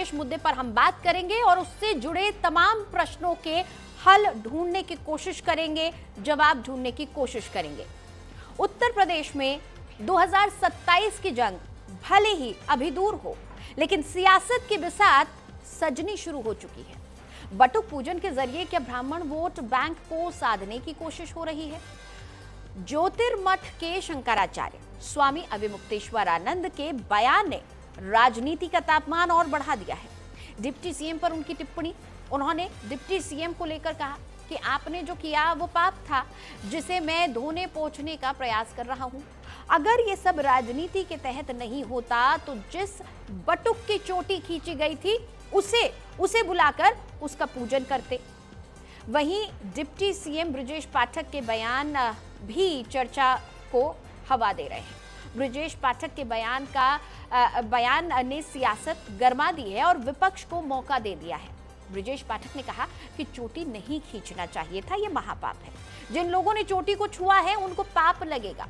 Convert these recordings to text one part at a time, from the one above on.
विशेष मुद्दे पर हम बात करेंगे और उससे जुड़े तमाम प्रश्नों के हल ढूंढने की कोशिश करेंगे, जवाब ढूंढने की कोशिश करेंगे। उत्तर प्रदेश में 2027 की जंग भले ही अभी दूर हो, लेकिन सियासत की बिसात सजनी शुरू हो चुकी है। बटुक पूजन के जरिए क्या ब्राह्मण वोट बैंक को साधने की कोशिश हो रही है? ज्योतिर्मठ के शंकराचार्य स्वामी अविमुक्तेश्वरानंद के बयान ने राजनीति का तापमान और बढ़ा दिया है। डिप्टी सीएम पर उनकी टिप्पणी, उन्होंने डिप्टी सीएम को लेकर कहा कि आपने जो किया वो पाप था, जिसे मैं धोने पोंछने का प्रयास कर रहा हूं। अगर ये सब राजनीति के तहत नहीं होता तो जिस बटुक की चोटी खींची गई थी उसे बुलाकर उसका पूजन करते। वहीं डिप्टी सीएम ब्रजेश पाठक के बयान भी चर्चा को हवा दे रहे हैं। ब्रजेश पाठक के बयान ने सियासत गरमा दी है और विपक्ष को मौका दे दिया है। ब्रजेश पाठक ने कहा कि चोटी नहीं खींचना चाहिए था, यह महापाप है। जिन लोगों ने चोटी को छुआ है उनको पाप लगेगा।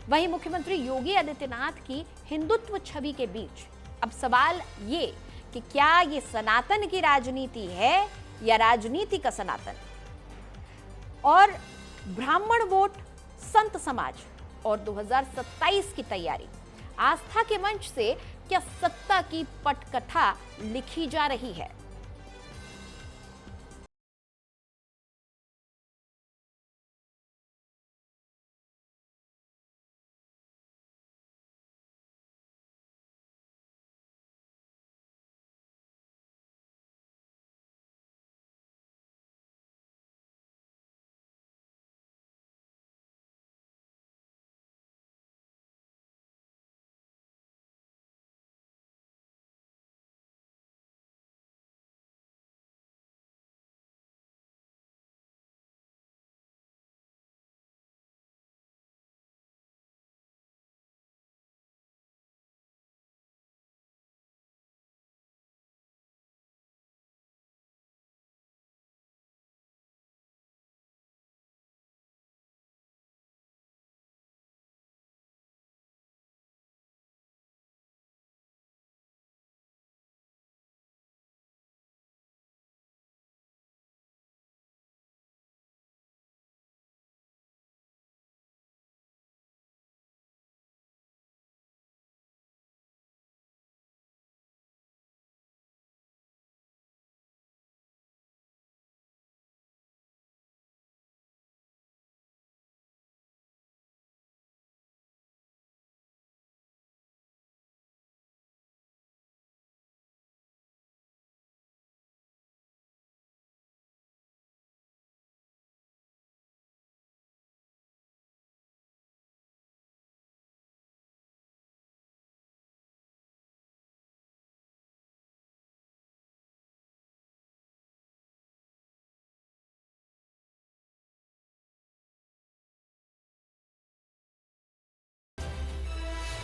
वहीं मुख्यमंत्री योगी आदित्यनाथ की हिंदुत्व छवि के बीच अब सवाल ये कि क्या ये सनातन की राजनीति है या राजनीति का सनातन? और ब्राह्मण वोट, संत समाज और 2027 की तैयारी, आस्था के मंच से क्या सत्ता की पटकथा लिखी जा रही है?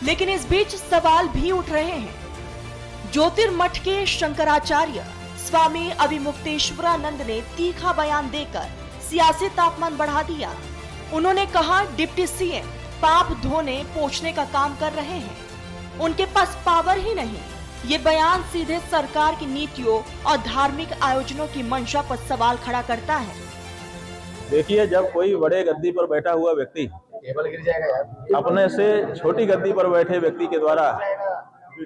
लेकिन इस बीच सवाल भी उठ रहे हैं। ज्योतिर्मठ के शंकराचार्य स्वामी अविमुक्तेश्वरानंद ने तीखा बयान देकर सियासी तापमान बढ़ा दिया। उन्होंने कहा डिप्टी सीएम पाप धोने पोंछने का काम कर रहे हैं, उनके पास पावर ही नहीं। ये बयान सीधे सरकार की नीतियों और धार्मिक आयोजनों की मंशा पर सवाल खड़ा करता है। देखिए, जब कोई बड़े गद्दी पर बैठा हुआ व्यक्ति टेबल गिर जाएगा यार, अपने से छोटी गद्दी पर बैठे व्यक्ति के द्वारा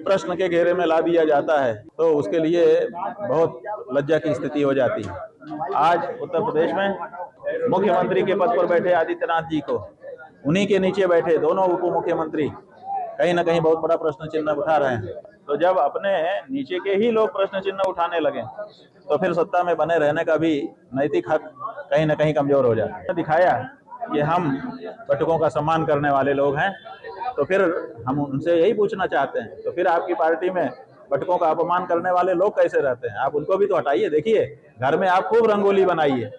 प्रश्न के घेरे में ला दिया जाता है तो उसके लिए बहुत लज्जा की स्थिति हो जाती है। आज उत्तर प्रदेश में मुख्यमंत्री के पद पर बैठे आदित्यनाथ जी को उन्हीं के नीचे बैठे दोनों उप मुख्यमंत्री कहीं ना कहीं बहुत बड़ा प्रश्न चिन्ह उठा रहे हैं। तो जब अपने नीचे के ही लोग प्रश्न चिन्ह उठाने लगे तो फिर सत्ता में बने रहने का भी नैतिक हक कहीं ना कहीं कमजोर हो जाता है। दिखाया कि हम बटुकों का सम्मान करने वाले लोग हैं, तो फिर हम उनसे यही पूछना चाहते हैं, तो फिर आपकी पार्टी में बटुकों का अपमान करने वाले लोग कैसे रहते हैं? आप उनको भी तो हटाइए। देखिए, घर में आप खूब रंगोली बनाइए,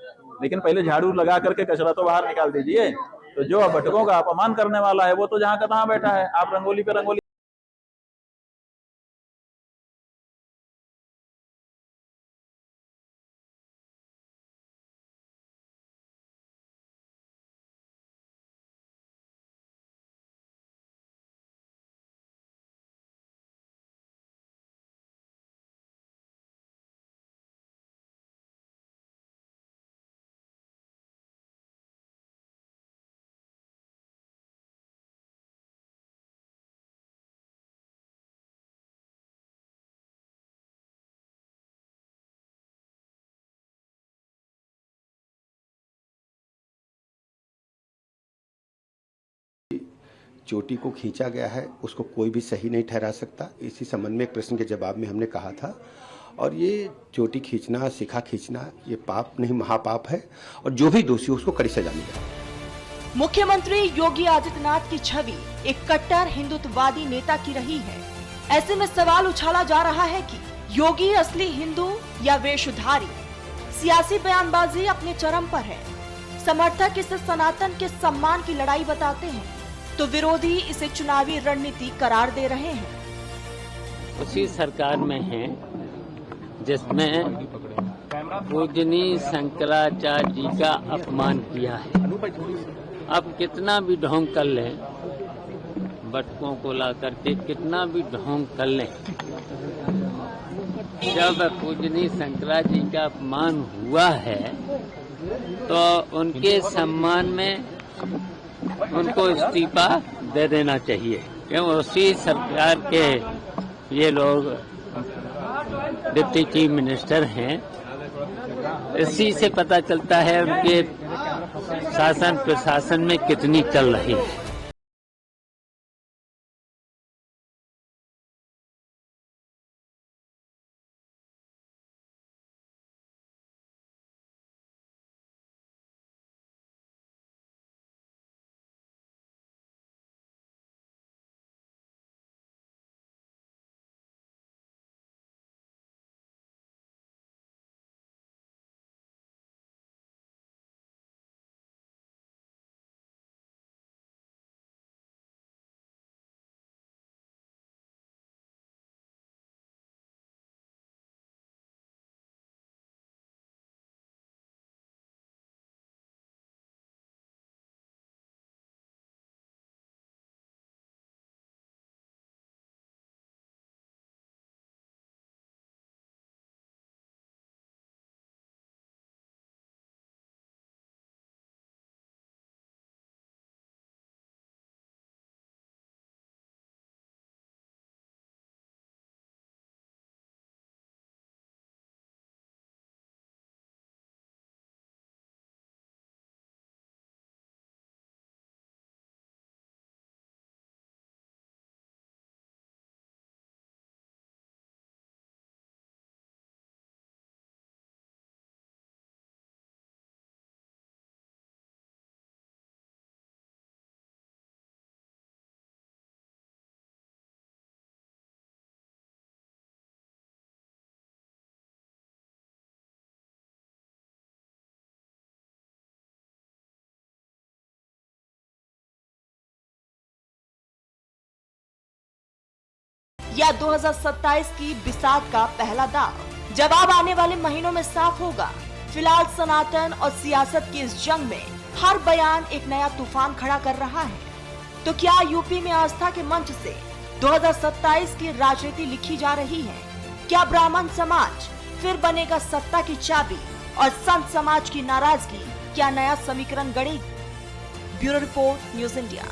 लेकिन पहले झाड़ू लगा करके कचरा तो बाहर निकाल दीजिए। तो जो बटुकों का अपमान करने वाला है वो तो जहाँ का तहाँ बैठा है, आप रंगोली पे रंगोली चोटी को खींचा गया है उसको कोई भी सही नहीं ठहरा सकता। इसी संबंध में एक प्रश्न के जवाब में हमने कहा था, और ये चोटी खींचना, शिखा खींचना, ये पाप नहीं महापाप है, और जो भी दोषी हो उसको कड़ी सजा मिले। मुख्यमंत्री योगी आदित्यनाथ की छवि एक कट्टर हिंदुत्ववादी नेता की रही है। ऐसे में सवाल उछाला जा रहा है कि योगी असली हिंदू या वेशधारी। सियासी बयानबाजी अपने चरम पर है। समर्थक इसे सनातन के सम्मान की लड़ाई बताते हैं, तो विरोधी इसे चुनावी रणनीति करार दे रहे हैं। उसी सरकार में है जिसमें पूजनीय शंकराचार्य जी का अपमान किया है। अब कितना भी ढोंग कर लें, बटकों को ला करके कितना भी ढोंग कर लें, जब पूजनीय शंकराचार्य जी का अपमान हुआ है तो उनके सम्मान में उनको इस्तीफा दे देना चाहिए, क्योंकि उसी सरकार के ये लोग डिप्टी चीफ मिनिस्टर हैं। इसी से पता चलता है उनके शासन प्रशासन में कितनी चल रही है। या 2027 की बिसात का पहला दाव? जवाब आने वाले महीनों में साफ होगा। फिलहाल सनातन और सियासत की इस जंग में हर बयान एक नया तूफान खड़ा कर रहा है। तो क्या यूपी में आस्था के मंच से 2027 की राजनीति लिखी जा रही है? क्या ब्राह्मण समाज फिर बनेगा सत्ता की चाबी और संत समाज की नाराजगी क्या नया समीकरण गढ़ेगी? Bureau report, news India.